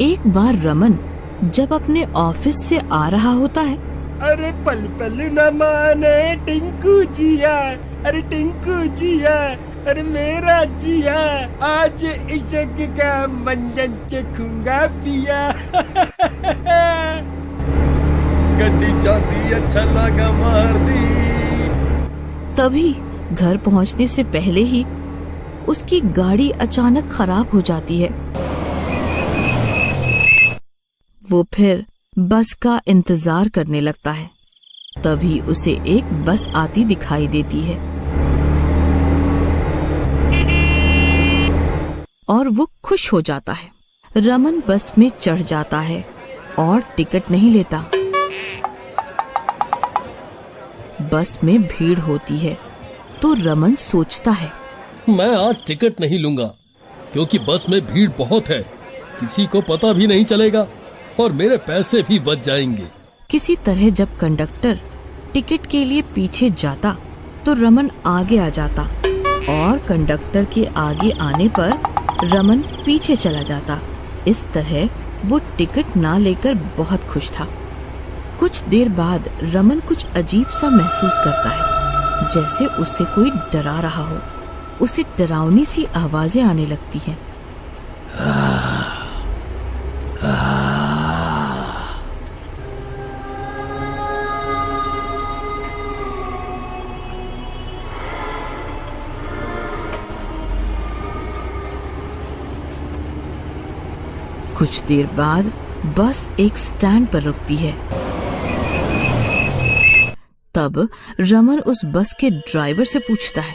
एक बार रमन जब अपने ऑफिस से आ रहा होता है। अरे पल पल न माने टिंकू जिया, अरे टिंकू जिया, अरे मेरा जिया, आज इश्क का मंजन चखूंगा पिया। गड्डी चांदी अच्छा लगा मार दी। तभी घर पहुंचने से पहले ही उसकी गाड़ी अचानक खराब हो जाती है। वो फिर बस का इंतजार करने लगता है। तभी उसे एक बस आती दिखाई देती है और वो खुश हो जाता है। रमन बस में चढ़ जाता है और टिकट नहीं लेता। बस में भीड़ होती है तो रमन सोचता है, मैं आज टिकट नहीं लूंगा क्योंकि बस में भीड़ बहुत है, किसी को पता भी नहीं चलेगा और मेरे पैसे भी बच जाएंगे। किसी तरह जब कंडक्टर टिकट के लिए पीछे जाता तो रमन आगे आ जाता और कंडक्टर के आगे आने पर रमन पीछे चला जाता। इस तरह वो टिकट ना लेकर बहुत खुश था। कुछ देर बाद रमन कुछ अजीब सा महसूस करता है, जैसे उससे कोई डरा रहा हो। उसे डरावनी सी आवाजें आने लगती हैं। कुछ देर बाद बस एक स्टैंड पर रुकती है। तब रमन उस बस के ड्राइवर से पूछता है,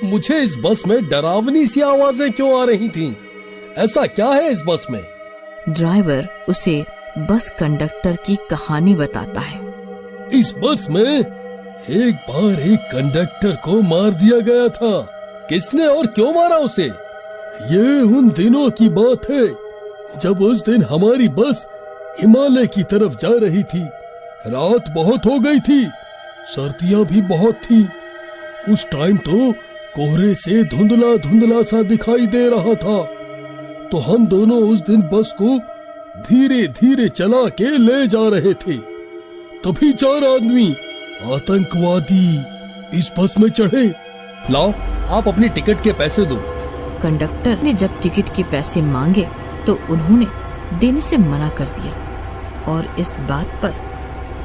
मुझे इस बस में डरावनी सी आवाजें क्यों आ रही थीं? ऐसा क्या है इस बस में? ड्राइवर उसे बस कंडक्टर की कहानी बताता है। इस बस में एक बार एक कंडक्टर को मार दिया गया था। किसने और क्यों मारा उसे? ये उन दिनों की बात है जब उस दिन हमारी बस हिमालय की तरफ जा रही थी। रात बहुत हो गई थी, सर्दियां भी बहुत थी। उस टाइम तो कोहरे से धुंधला धुंधला सा दिखाई दे रहा था। तो हम दोनों उस दिन बस को धीरे धीरे चला के ले जा रहे थे। तभी 4 आदमी आतंकवादी इस बस में चढ़े। लाओ, आप अपनी टिकट के पैसे दो। कंडक्टर ने जब टिकट के पैसे मांगे तो उन्होंने देने से मना कर दिया और इस बात पर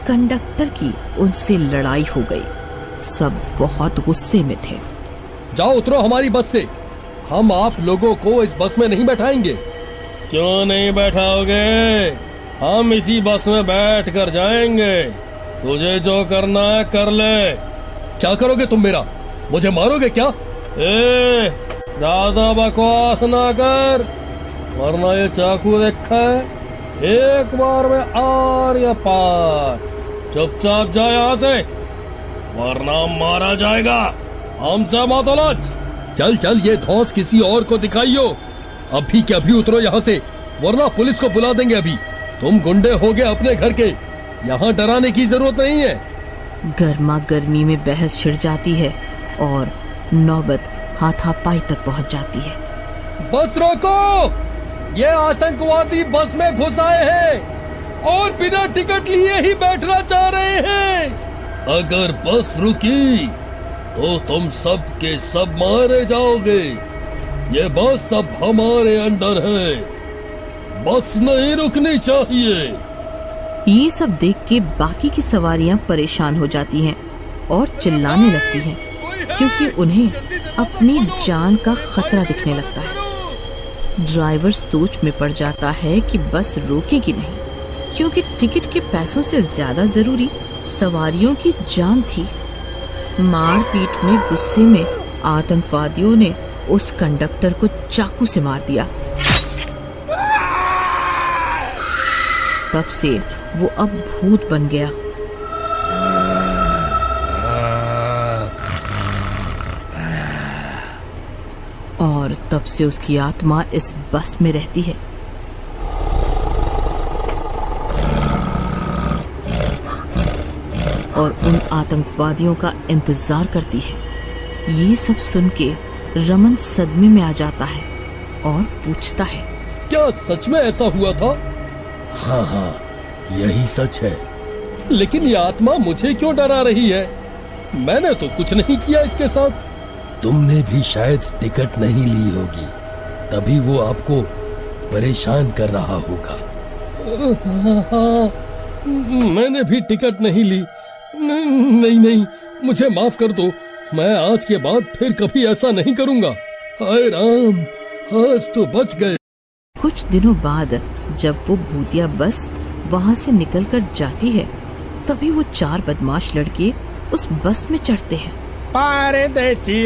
कंडक्टर की उनसे लड़ाई हो गई। सब बहुत गुस्से में थे। जाओ उतरो हमारी बस से, हम आप लोगों को इस बस में नहीं बैठाएंगे। क्यों नहीं बैठाओगे? हम इसी बस में बैठ कर जाएंगे। तुझे जो करना है कर ले। क्या करोगे तुम मेरा? मुझे मारोगे क्या? ज्यादा बकवास ना कर, वरना ये चाकू देखा है, एक बार में आर या पार। चुपचाप जा यहाँ से, वरना मारा जाएगा। हमसे मत उलझ। चल चल, ये धौंस किसी और को दिखाइयो। अभी के अभी उतरो यहाँ से, वरना पुलिस को बुला देंगे। अभी तुम गुंडे हो गए अपने घर के, यहाँ डराने की जरूरत नहीं है। गर्मा गर्मी में बहस छिड़ जाती है और नौबत हाथापाई तक पहुँच जाती है। बस रोको, ये आतंकवादी बस में घुस आए हैं और बिना टिकट लिए ही बैठना चाह रहे हैं। अगर बस रुकी तो तुम सब के सब मारे जाओगे। ये बस अब हमारे अंडर है, बस नहीं रुकनी चाहिए। ये सब देख के बाकी की सवारियां परेशान हो जाती हैं और चिल्लाने लगती हैं, क्योंकि उन्हें अपनी जान का खतरा दिखने लगता है। ड्राइवर सोच में पड़ जाता है कि बस रोकेगी नहीं, क्योंकि टिकट के पैसों से ज्यादा जरूरी सवारियों की जान थी। मारपीट में गुस्से में आतंकवादियों ने उस कंडक्टर को चाकू से मार दिया। तब से वो अब भूत बन गया। और तब से उसकी आत्मा इस बस में रहती है। और उन आतंकवादियों का इंतजार करती है। ये सब सुन के रमन सदमे में आ जाता है और पूछता है, क्या सच में ऐसा हुआ था? हाँ हाँ, यही सच है। लेकिन ये आत्मा मुझे क्यों डरा रही है? मैंने तो कुछ नहीं किया इसके साथ। तुमने भी शायद टिकट नहीं ली होगी, तभी वो आपको परेशान कर रहा होगा। मैंने भी टिकट नहीं ली। नहीं, मुझे माफ कर दो। मैं आज के बाद फिर कभी ऐसा नहीं करूंगा। हाय राम, आज तो बच गए। कुछ दिनों बाद जब वो भूतिया बस वहाँ से निकलकर जाती है, तभी वो 4 बदमाश लड़के उस बस में चढ़ते हैं।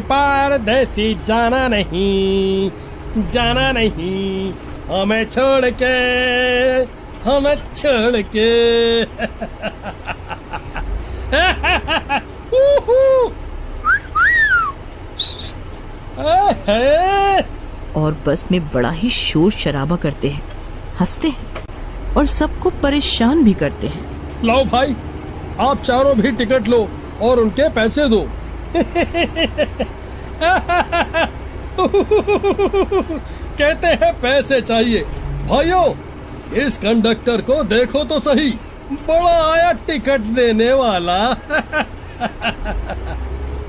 पारदेसी जाना नहीं, हमें छोड़ के और बस में बड़ा ही शोर शराबा करते हैं, हंसते हैं और सबको परेशान भी करते हैं। लो भाई, आप चारों भी टिकट लो और उनके पैसे दो। कहते हैं पैसे चाहिए। भाइयों, इस कंडक्टर को देखो तो सही, बड़ा आया टिकट देने वाला।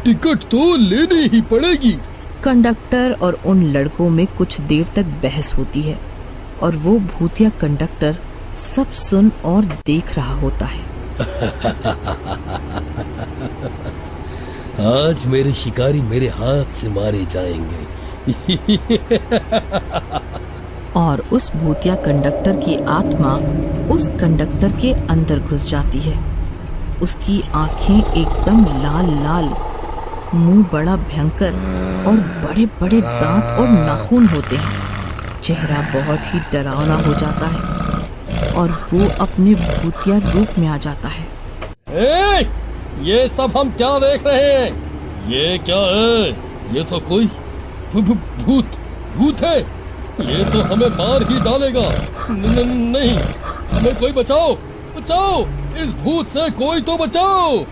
टिकट तो लेनी ही पड़ेगी। कंडक्टर और उन लड़कों में कुछ देर तक बहस होती है और वो भूतिया कंडक्टर सब सुन और देख रहा होता है। आज मेरे शिकारी मेरे हाथ से मारे जाएंगे। और उस भूतिया कंडक्टर की आत्मा उस कंडक्टर के अंदर घुस जाती है। उसकी आंखें एकदम लाल लाल, मुंह बड़ा भयंकर और बड़े बड़े दांत और नाखून होते हैं। चेहरा बहुत ही डरावना हो जाता है और वो अपने भूतिया रूप में आ जाता है। ये सब हम क्या देख रहे हैं? ये क्या है? ये तो कोई भूत है। ये तो हमें मार ही डालेगा। नहीं, हमें कोई बचाओ, इस भूत से कोई तो बचाओ।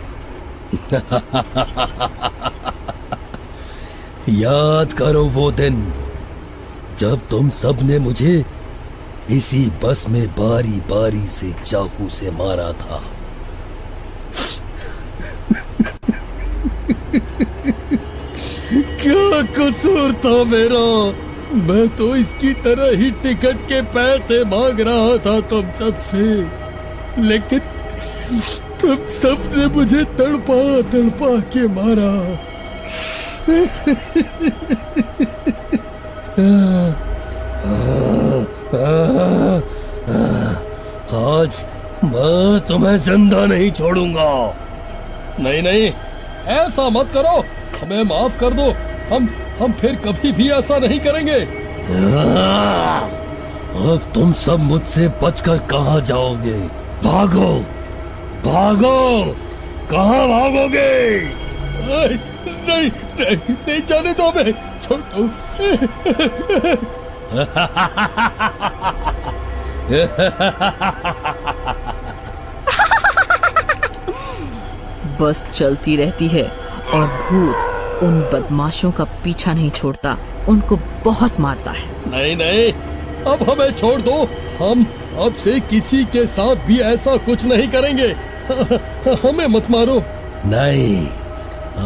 याद करो वो दिन जब तुम सब ने मुझे इसी बस में बारी बारी से चाकू से मारा था। क्या कसूर था मेरा? मैं तो इसकी तरह ही टिकट के पैसे मांग रहा था तुम सब से, लेकिन तुम सब ने मुझे तड़पा के मारा। आज मैं तुम्हें जिंदा नहीं छोड़ूंगा। नहीं, ऐसा मत करो, हमें माफ कर दो। हम फिर कभी भी ऐसा नहीं करेंगे। अब तुम सब मुझसे बचकर कहाँ जाओगे? भागो, कहाँ भागोगे? नहीं जाने दो, हमें छोड़ दो। बस चलती रहती है और भूत उन बदमाशों का पीछा नहीं छोड़ता, उनको बहुत मारता है। नहीं, अब हमें छोड़ दो। हम अब से किसी के साथ भी ऐसा कुछ नहीं करेंगे। हमें मत मारो। नहीं,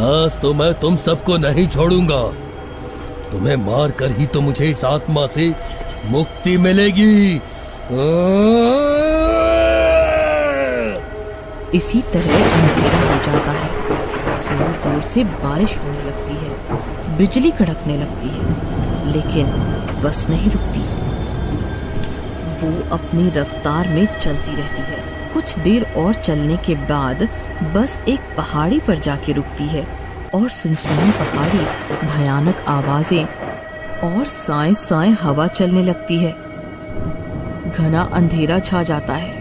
आज तो मैं तुम सबको नहीं छोड़ूंगा। तुम्हें मार कर ही तो मुझे इस आत्मा से मुक्ति मिलेगी। इसी तरह अंधेरा हो जाता है। जोर जोर से बारिश होने लगती है, बिजली कड़कने लगती है, लेकिन बस नहीं रुकती। वो अपनी रफ्तार में चलती रहती है। कुछ देर और चलने के बाद बस एक पहाड़ी पर जाके रुकती है और सुनसान पहाड़ी, भयानक आवाजें और साए साए हवा चलने लगती है। घना अंधेरा छा जाता है।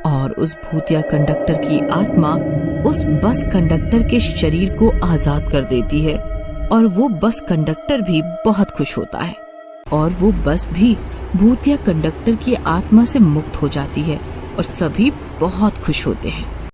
और उस भूतिया कंडक्टर की आत्मा उस बस कंडक्टर के शरीर को आजाद कर देती है और वो बस कंडक्टर भी बहुत खुश होता है और वो बस भी भूतिया कंडक्टर की आत्मा से मुक्त हो जाती है और सभी बहुत खुश होते हैं।